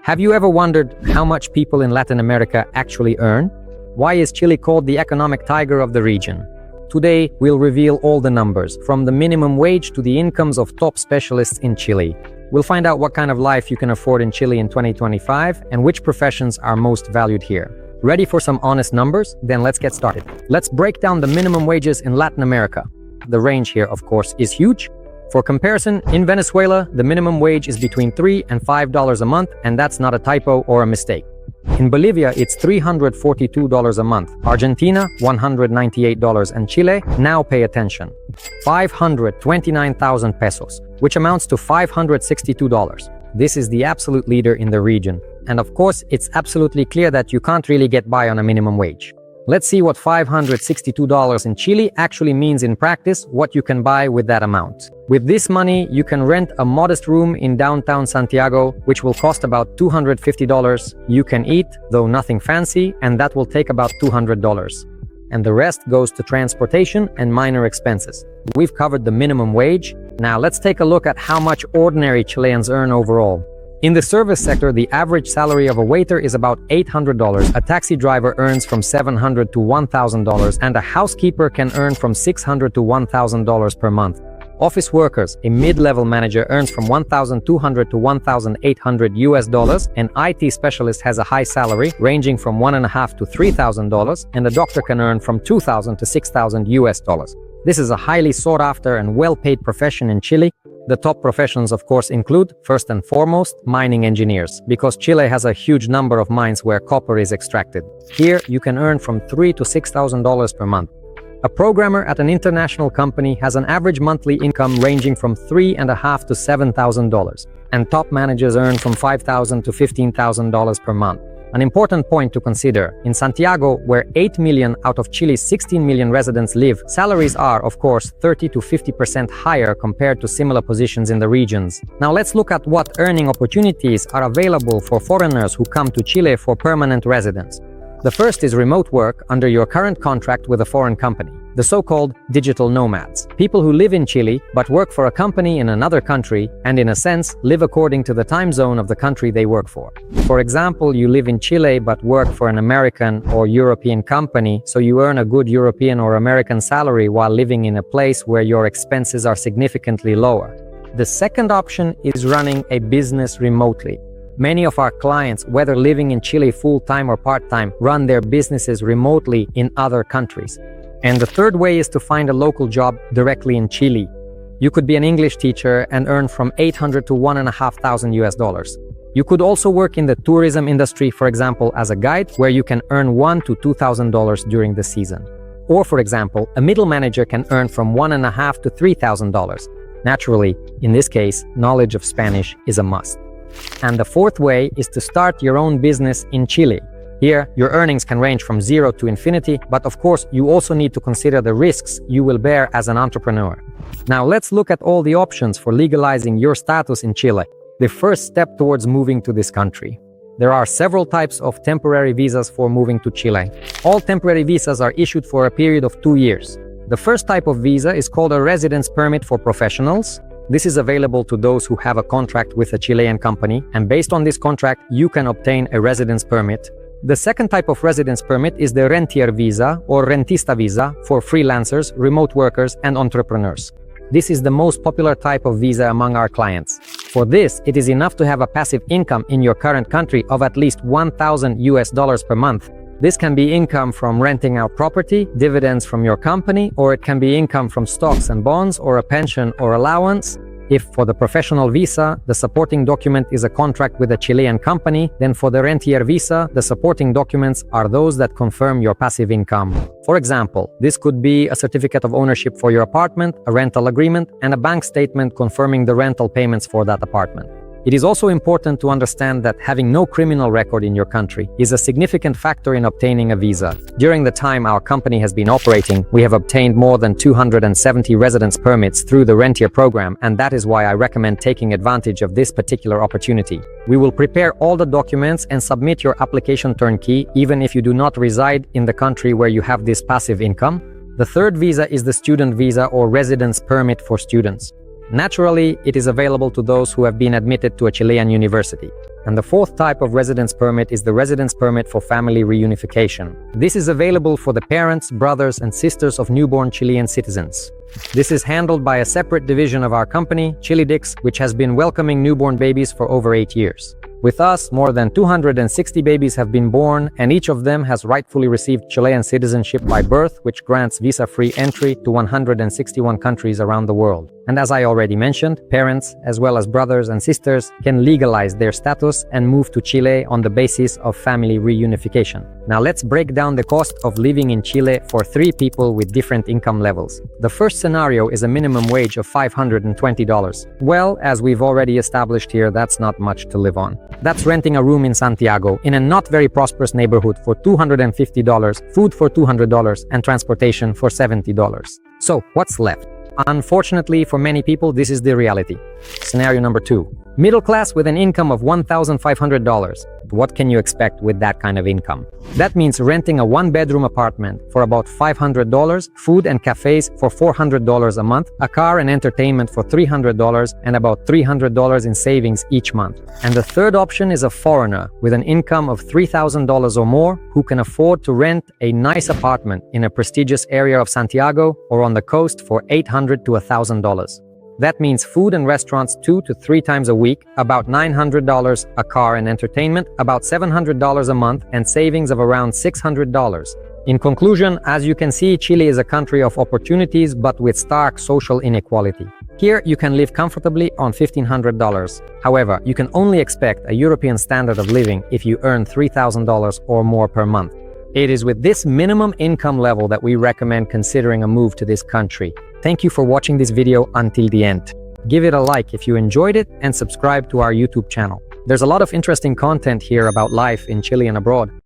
Have you ever wondered how much people in Latin America actually earn? Why is Chile called the economic tiger of the region? Today, we'll reveal all the numbers, from the minimum wage to the incomes of top specialists in Chile. We'll find out what kind of life you can afford in Chile in 2025 and which professions are most valued here. Ready for some honest numbers? Then let's get started. Let's break down the minimum wages in Latin America. The range here, of course, is huge. For comparison, in Venezuela, the minimum wage is between $3 and $5 a month, and that's not a typo or a mistake. In Bolivia, it's $342 a month. Argentina, $198, and Chile, now pay attention, 529,000 pesos, which amounts to $562. This is the absolute leader in the region. And of course, it's absolutely clear that you can't really get by on a minimum wage. Let's see what $562 in Chile actually means in practice, what you can buy with that amount. With this money, you can rent a modest room in downtown Santiago, which will cost about $250. You can eat, though nothing fancy, and that will take about $200. And the rest goes to transportation and minor expenses. We've covered the minimum wage. Now let's take a look at how much ordinary Chileans earn overall. In the service sector, the average salary of a waiter is about $800, a taxi driver earns from $700 to $1,000, and a housekeeper can earn from $600 to $1,000 per month. Office workers, a mid-level manager earns from $1,200 to $1,800, an IT specialist has a high salary ranging from $1,500 to $3,000, and a doctor can earn from $2,000 to $6,000. This is a highly sought-after and well-paid profession in Chile. The top professions, of course, include, first and foremost, mining engineers, because Chile has a huge number of mines where copper is extracted. Here, you can earn from $3,000 to $6,000 per month. A programmer at an international company has an average monthly income ranging from $3,500 to $7,000, and top managers earn from $5,000 to $15,000 per month. An important point to consider, in Santiago, where 8 million out of Chile's 16 million residents live, salaries are, of course, 30 to 50% higher compared to similar positions in the regions. Now let's look at what earning opportunities are available for foreigners who come to Chile for permanent residence. The first is remote work under your current contract with a foreign company, the so-called digital nomads. People who live in Chile but work for a company in another country and, in a sense, live according to the time zone of the country they work for. For example, you live in Chile but work for an American or European company, so you earn a good European or American salary while living in a place where your expenses are significantly lower. The second option is running a business remotely. Many of our clients, whether living in Chile full-time or part-time, run their businesses remotely in other countries. And the third way is to find a local job directly in Chile. You could be an English teacher and earn from $800 to $1,500. You could also work in the tourism industry, for example, as a guide, where you can earn $1,000 to $2,000 during the season. Or, for example, a middle manager can earn from $1,500 to $3,000. Naturally, in this case, knowledge of Spanish is a must. And the fourth way is to start your own business in Chile. Here, your earnings can range from zero to infinity, but of course, you also need to consider the risks you will bear as an entrepreneur. Now, let's look at all the options for legalizing your status in Chile, the first step towards moving to this country. There are several types of temporary visas for moving to Chile. All temporary visas are issued for a period of 2 years. The first type of visa is called a residence permit for professionals. This is available to those who have a contract with a Chilean company, and based on this contract, you can obtain a residence permit. The second type of residence permit is the rentier visa or rentista visa for freelancers, remote workers, and entrepreneurs. This is the most popular type of visa among our clients. For this, it is enough to have a passive income in your current country of at least $1,000 per month. This can be income from renting out property, dividends from your company, or it can be income from stocks and bonds, or a pension or allowance. If for the professional visa, the supporting document is a contract with a Chilean company, then for the rentier visa, the supporting documents are those that confirm your passive income. For example, this could be a certificate of ownership for your apartment, a rental agreement, and a bank statement confirming the rental payments for that apartment. It is also important to understand that having no criminal record in your country is a significant factor in obtaining a visa. During the time our company has been operating, we have obtained more than 270 residence permits through the rentier program, and that is why I recommend taking advantage of this particular opportunity. We will prepare all the documents and submit your application turnkey, even if you do not reside in the country where you have this passive income. The third visa is the student visa or residence permit for students. Naturally, it is available to those who have been admitted to a Chilean university. And the fourth type of residence permit is the residence permit for family reunification. This is available for the parents, brothers, and sisters of newborn Chilean citizens. This is handled by a separate division of our company, Chilidix, which has been welcoming newborn babies for over 8 years. With us, more than 260 babies have been born, and each of them has rightfully received Chilean citizenship by birth, which grants visa-free entry to 161 countries around the world. And as I already mentioned, parents, as well as brothers and sisters, can legalize their status and move to Chile on the basis of family reunification. Now let's break down the cost of living in Chile for 3 people with different income levels. The first scenario is a minimum wage of $520. Well, as we've already established here, that's not much to live on. That's renting a room in Santiago, in a not very prosperous neighborhood, for $250, food for $200, and transportation for $70. So, what's left? Unfortunately, for many people, this is the reality. Scenario number 2. Middle class with an income of $1,500. What can you expect with that kind of income? That means renting a 1-bedroom apartment for about $500, food and cafes for $400 a month, a car and entertainment for $300, and about $300 in savings each month. And the third option is a foreigner with an income of $3,000 or more who can afford to rent a nice apartment in a prestigious area of Santiago or on the coast for $800 to $1,000. That means food and restaurants 2 to 3 times a week, about $900, a car and entertainment, about $700 a month, and savings of around $600. In conclusion, as you can see, Chile is a country of opportunities but with stark social inequality. Here, you can live comfortably on $1,500. However, you can only expect a European standard of living if you earn $3,000 or more per month. It is with this minimum income level that we recommend considering a move to this country. Thank you for watching this video until the end. Give it a like if you enjoyed it and subscribe to our YouTube channel. There's a lot of interesting content here about life in Chile and abroad.